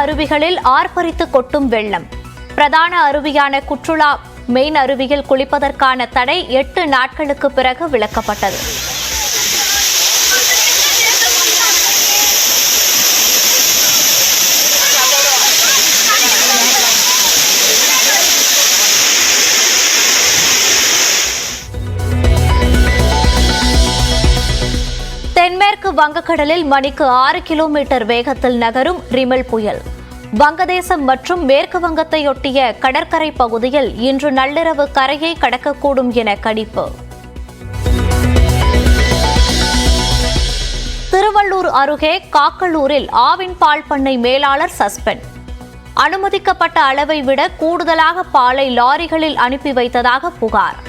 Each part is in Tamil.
அருவிகளில் ஆர்ப்பரித்து கொட்டும் வெள்ளம். பிரதான அருவியான குற்றுலா மெயின் அருவியில் குளிப்பதற்கான தடை 8 நாட்களுக்கு பிறகு விலக்கப்பட்டது. தென்மேற்கு வங்கக்கடலில் மணிக்கு 6 கிலோமீட்டர் வேகத்தில் நகரும் ரிமல் புயல் வங்கதேசம் மற்றும் மேற்கு வங்கத்தையொட்டிய கடற்கரை பகுதியில் இன்று நள்ளிரவு கரையை கடக்கக்கூடும் என கணிப்பு. திருவள்ளூர் அருகே காக்கலூரில் ஆவின் பால் பண்ணை மேலாளர் சஸ்பெண்ட். அனுமதிக்கப்பட்ட அளவை விட கூடுதலாக பாலை லாரிகளில் அனுப்பி வைத்ததாக புகார்.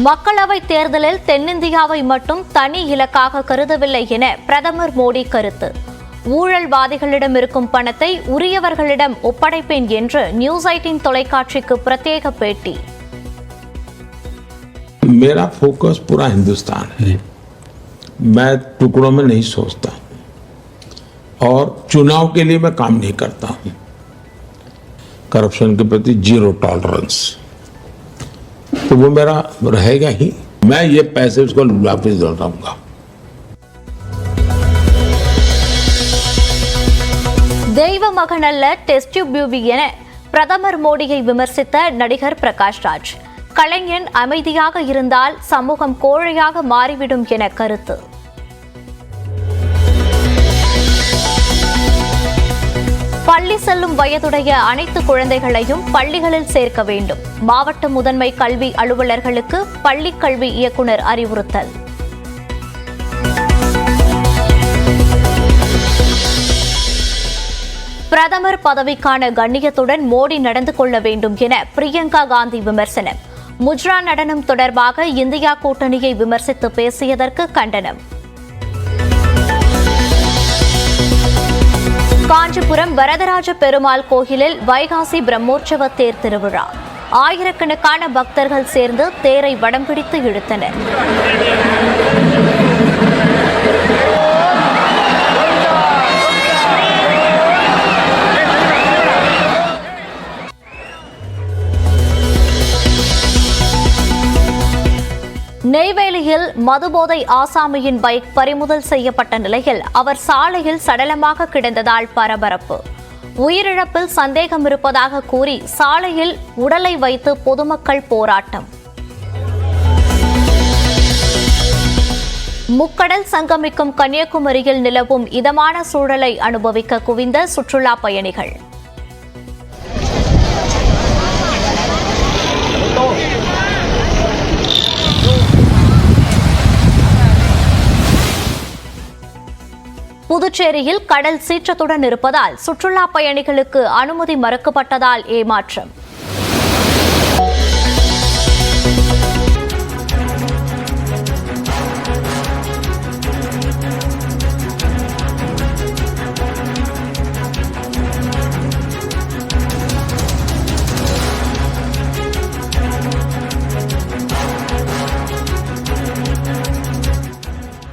மக்களவைத் தேர்தலில் தென்னிந்தியாவை மட்டும் தனி இலக்காக கருதவில்லை என பிரதமர் மோடி கருத்து. ஊழல்வாதிகளிடம் இருக்கும் பணத்தை உரியவர்களிடம் ஒப்படைப்பேன் என்று நியூஸ் 18 தொலைக்காட்சிக்கு பிரத்யேக பேட்டி. मेरा फोकस पूरा हिंदुस्तान है. मैं टुकड़ों में नहीं सोचता और चुनाव के लिए मैं काम नहीं करता हूं. करप्शन के प्रति 0 टॉलरेंस, तो वो मेरा रहेगा ही. मैं ये पैसे उसको वापस लौटाऊंगा. தெய்வ மகனல்ல டெஸ்ட் டியூப் பேபி என பிரதமர் மோடியை விமர்சித்த நடிகர் பிரகாஷ் ராஜ். கலைஞன் அமைதியாக இருந்தால் சமூகம் கோழையாக மாறிவிடும் என கருத்து. பள்ளி செல்லும் வயதுடைய அனைத்து குழந்தைகளையும் பள்ளிகளில் சேர்க்க வேண்டும். மாவட்ட முதன்மை கல்வி அலுவலர்களுக்கு பள்ளிக் கல்வி இயக்குநர் அறிவுறுத்தல். பிரதமர் பதவிக்கான கண்ணியத்துடன் மோடி நடந்து கொள்ள வேண்டும் என பிரியங்கா காந்தி விமர்சனம். முஜ்ரா நடனம் தொடர்பாக இந்தியா கூட்டணியை விமர்சித்து பேசியதற்கு கண்டனம். காஞ்சிபுரம் வரதராஜ பெருமாள் கோயிலில் வைகாசி பிரம்மோற்சவ தேர் திருவிழா. ஆயிரக்கணக்கான பக்தர்கள் சேர்ந்து தேரை வடம் பிடித்து இழுத்தனர். நெய்வேலியில் மதுபோதை ஆசாமியின் பைக் பறிமுதல் செய்யப்பட்ட நிலையில் அவர் சாலையில் சடலமாக கிடந்ததால் பரபரப்பு. உயிரிழப்பில் சந்தேகம் இருப்பதாக கூறி சாலையில் உடலை வைத்து பொதுமக்கள் போராட்டம். முக்கடல் சங்கமிக்கும் கன்னியாகுமரியில் நிலவும் இதமான சூழலை அனுபவிக்க குவிந்த சுற்றுலா பயணிகள். புதுச்சேரியில் கடல் சீற்றத்துடன் இருப்பதால் சுற்றுலா பயணிகளுக்கு அனுமதி மறுக்கப்பட்டதால் ஏமாற்றம்.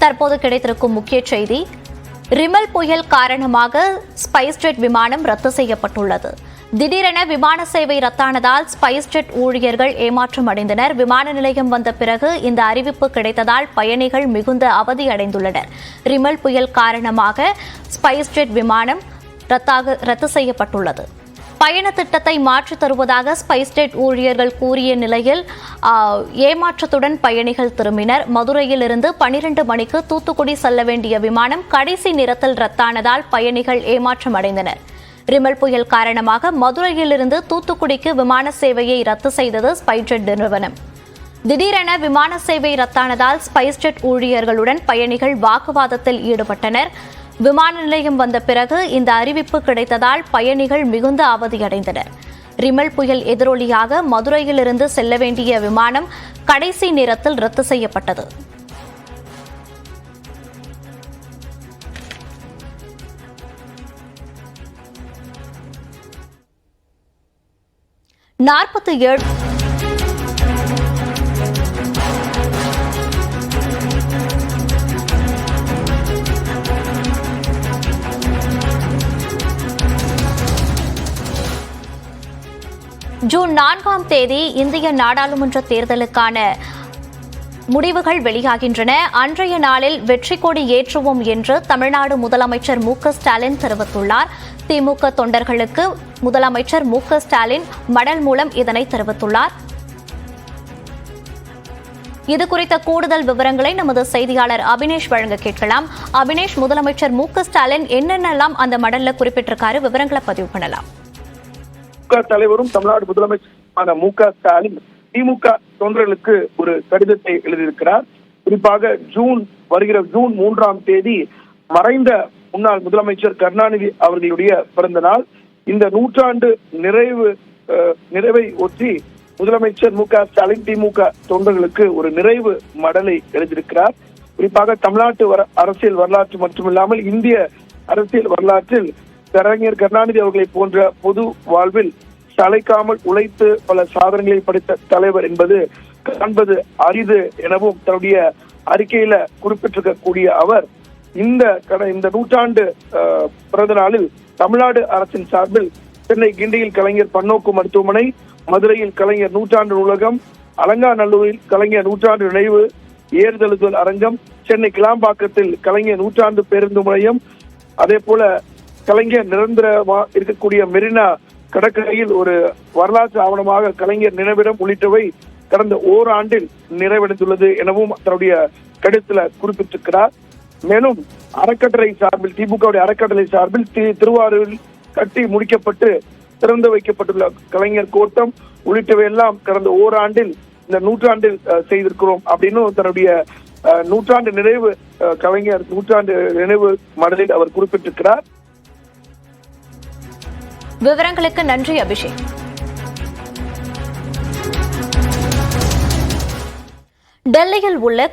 தற்போது கிடைத்திருக்கும் முக்கிய செய்தி. ரிமல் புயல் காரணமாக ஸ்பைஸ் ஜெட் விமானம் ரத்து செய்யப்பட்டுள்ளது. திடீரென விமான சேவை ரத்தானதால் ஸ்பைஸ் ஜெட் ஊழியர்கள் ஏமாற்றம் அடைந்தனர். விமான நிலையம் வந்த பிறகு இந்த அறிவிப்பு கிடைத்ததால் பயணிகள் மிகுந்த அவதியடைந்துள்ளனர். ரிமல் புயல் காரணமாக ஸ்பைஸ் ஜெட் விமானம் ரத்து செய்யப்பட்டுள்ளது. பயண திட்டத்தை மாற்றித் தருவதாக ஸ்பைஸ் ஜெட் ஊழியர்கள் கூறிய நிலையில் ஏமாற்றத்துடன் பயணிகள் திரும்பினர். மதுரையிலிருந்து 12 மணிக்கு தூத்துக்குடி செல்ல வேண்டிய விமானம் கடைசி நேரத்தில் ரத்தானதால் பயணிகள் ஏமாற்றம் அடைந்தனர். ரிமல் புயல் காரணமாக மதுரையிலிருந்து தூத்துக்குடிக்கு விமான சேவையை ரத்து செய்தது ஸ்பைஸ் ஜெட் நிறுவனம். திடீரென விமான சேவை ரத்தானதால் ஸ்பைஸ் ஜெட் ஊழியர்களுடன் பயணிகள் வாக்குவாதத்தில் ஈடுபட்டனர். விமான நிலையம் வந்த பிறகு இந்த அறிவிப்பு கிடைத்ததால் பயணிகள் மிகுந்த அவதியடைந்தனர். ரிமல் புயல் எதிரொலியாக மதுரையிலிருந்து செல்ல வேண்டிய விமானம் கடைசி நேரத்தில் ரத்து செய்யப்பட்டது. ஜூன் 4ஆம் தேதி இந்திய நாடாளுமன்ற தேர்தலுக்கான முடிவுகள் வெளியாகின்றன. அன்றைய நாளில் வெற்றி கொடி ஏற்றுவோம் என்று தமிழ்நாடு முதலமைச்சர் மு.க.ஸ்டாலின் தெரிவித்துள்ளார். திமுக தொண்டர்களுக்கு முதலமைச்சர் மு.க.ஸ்டாலின் மடல் மூலம் இதனை தெரிவித்துள்ளார். இது குறித்த கூடுதல் விவரங்களை நமது செய்தியாளர் அபினேஷ் வழங்க கேட்கலாம். அபினேஷ், முதலமைச்சர் மு.க.ஸ்டாலின் என்னென்னலாம் அந்த மடல்ல குறிப்பிட்டிருக்காரு, விவரங்களை பதிவு பண்ணலாம். தலைவரும் தமிழ்நாடு முதலமைச்சரான மு.க.ஸ்டாலின் திமுக தொண்டர்களுக்கு ஒரு கடிதத்தை எழுதியிருக்கிறார். குறிப்பாக வருகிற ஜூன் 3ஆம் தேதி மறைந்த முன்னாள் முதலமைச்சர் கருணாநிதி அவர்களுடைய பிறந்த நாள். இந்த நூற்றாண்டு நிறைவை ஒட்டி முதலமைச்சர் மு.க.ஸ்டாலின் திமுக தொண்டர்களுக்கு ஒரு நிறைவு மடலை எழுதியிருக்கிறார். குறிப்பாக தமிழ்நாட்டு அரசியல் வரலாற்று மட்டுமில்லாமல் இந்திய அரசியல் வரலாற்றில் கலைஞர் கருணாநிதி அவர்களை போன்ற பொது வாழ்வில் சளைக்காமல் உழைத்து பல சாதனைகளை படைத்த தலைவர் என்பது காண்பது அரிது எனவும் தன்னுடைய அறிக்கையில குறிப்பிட்டிருக்கக்கூடிய அவர் இந்த நூற்றாண்டு பிறந்த நாளில் தமிழ்நாடு அரசின் சார்பில் சென்னை கிண்டியில் கலைஞர் பன்னோக்கு மருத்துவமனை, மதுரையில் கலைஞர் நூற்றாண்டு நூலகம், அலங்காநல்லூரில் கலைஞர் நூற்றாண்டு நினைவு ஏறுதழுதல் அரங்கம், சென்னை கிளாம்பாக்கத்தில் கலைஞர் நூற்றாண்டு பேருந்து முனையம், அதே போல கலைஞர் நிரந்தரமா இருக்கக்கூடிய மெரினா கடற்கரையில் ஒரு வரலாற்று ஆவணமாக கலைஞர் நினைவிடம் உள்ளிட்டவை கடந்த ஓராண்டில் நிறைவடைந்துள்ளது எனவும் தன்னுடைய கடிதத்தில் குறிப்பிட்டிருக்கிறார். மேலும் அறக்கட்டளை சார்பில் திமுக அறக்கட்டளை சார்பில் திருவாரூரில் கட்டி முடிக்கப்பட்டு திறந்து வைக்கப்பட்டுள்ள கலைஞர் கோட்டம் உள்ளிட்டவை எல்லாம் கடந்த ஓராண்டில் இந்த நூற்றாண்டில் செய்திருக்கிறோம் அப்படின்னு தன்னுடைய நூற்றாண்டு நிறைவு கலைஞர் நூற்றாண்டு நினைவு மடலில் அவர் குறிப்பிட்டிருக்கிறார். விவரங்களுக்கு நன்றி அபிஷேக். டெல்லியில் உள்ள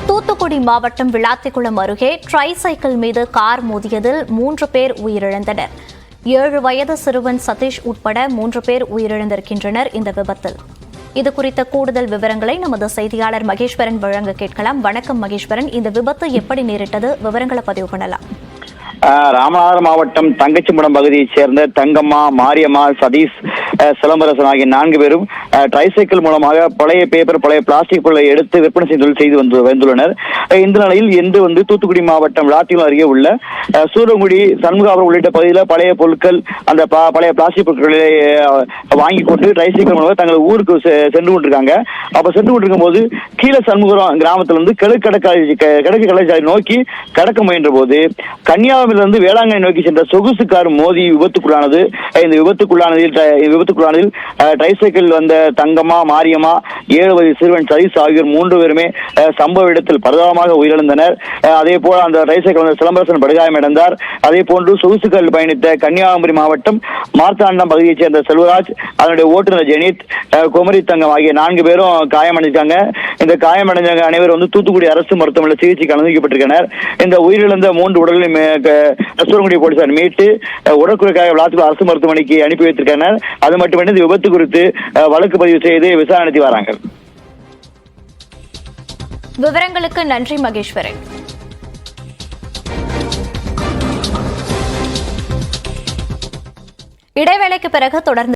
தூத்துக்குடி மாவட்டம் விளாத்திக்குளம் அருகே ட்ரைசைக்கிள் மீது கார் மோதியதில் 3 பேர் உயிரிழந்தனர். 7 வயது சிறுவன் சதீஷ் உட்பட 3 பேர் உயிரிழந்திருக்கின்றனர் இந்த விபத்தில். இது குறித்த கூடுதல் விவரங்களை நமது செய்தியாளர் மகேஸ்வரன் வழங்க கேட்கலாம். வணக்கம் மகேஸ்வரன், இந்த விபத்து எப்படி நேரிட்டது, விவரங்களை பதிவு பண்ணலாம். ராமநாதபுரம் மாவட்டம் தங்கச்சிமுடம் பகுதியைச் சேர்ந்த தங்கம்மா, மாரியம்மா, சதீஷ், சிலம்பரசன் ஆகிய 4 பேரும் ட்ரைசைக்கிள் மூலமாக பழைய பேப்பர், பழைய பிளாஸ்டிக் பொருளை எடுத்து விற்பனை செய்து வந்துள்ளனர். இந்த நிலையில் இன்று தூத்துக்குடி மாவட்டம் விளாத்திக்குளம் அருகே உள்ள சூரங்குடி, சண்முகாபுரம் உள்ளிட்ட பகுதியில் பழைய பொருட்கள், அந்த பழைய பிளாஸ்டிக் பொருட்களை வாங்கி கொண்டு ட்ரைசைக்கிள் மூலமாக தங்கள் ஊருக்கு சென்று கொண்டிருக்காங்க. அப்ப சென்று கொண்டிருக்கும் போது கீழே சண்முகம் கிராமத்திலிருந்து கிழக்கு கடற்கரை நோக்கி கடக்க முயன்ற போது கன்னியாகுமரியிலிருந்து வேளாங்கண்ணி நோக்கி சென்ற சொகுசு கார் மோதி விபத்துக்குள்ளானது. இந்த விபத்துக்குள்ளானதில் ட்ரைசைக்கிள் வந்த தங்கம்மா, மாரியம்மா, 7 வயது சிறுவன் சதீஷ் ஆகியோர் 3 பேருமே சம்பவ இடத்தில் பரிதாபமாக உயிரிழந்தனர். அதே போல அந்த ட்ரைசைக்கிள் வந்த சிலம்பரசன் படுகாயமடைந்தார். அதே போன்று சொகுசு காரில் பயணித்த கன்னியாகுமரி மாவட்டம் மார்த்தாண்டம் பகுதியைச் சேர்ந்த செல்வராஜ், அதனுடைய ஓட்டுநர் ஜெனித், குமரி தங்கம் ஆகிய 4 பேரும் காயமடைஞ்சாங்க. இந்த காயமடைஞ்ச அனைவரும் தூத்துக்குடி அரசு மருத்துவமனையில் சிகிச்சைக்கு அனுமதிக்கப்பட்டிருக்கிறார். இந்த உயிரிழந்த 3 உடல்களையும் சூரங்குடி போலீசார் மீட்டு உடற்குறைக்காக விளாத்திக்குளம் அரசு மருத்துவமனைக்கு அனுப்பி வைத்திருக்கிறார். அது மட்டுமன்றி இந்த விபத்து குறித்து வழக்கு பதிவு செய்து விசாரணை நடத்தி வராங்க. விவரங்களுக்கு நன்றி மகேஸ்வரன். இடைவேளைக்கு பிறகு தொடர்ந்து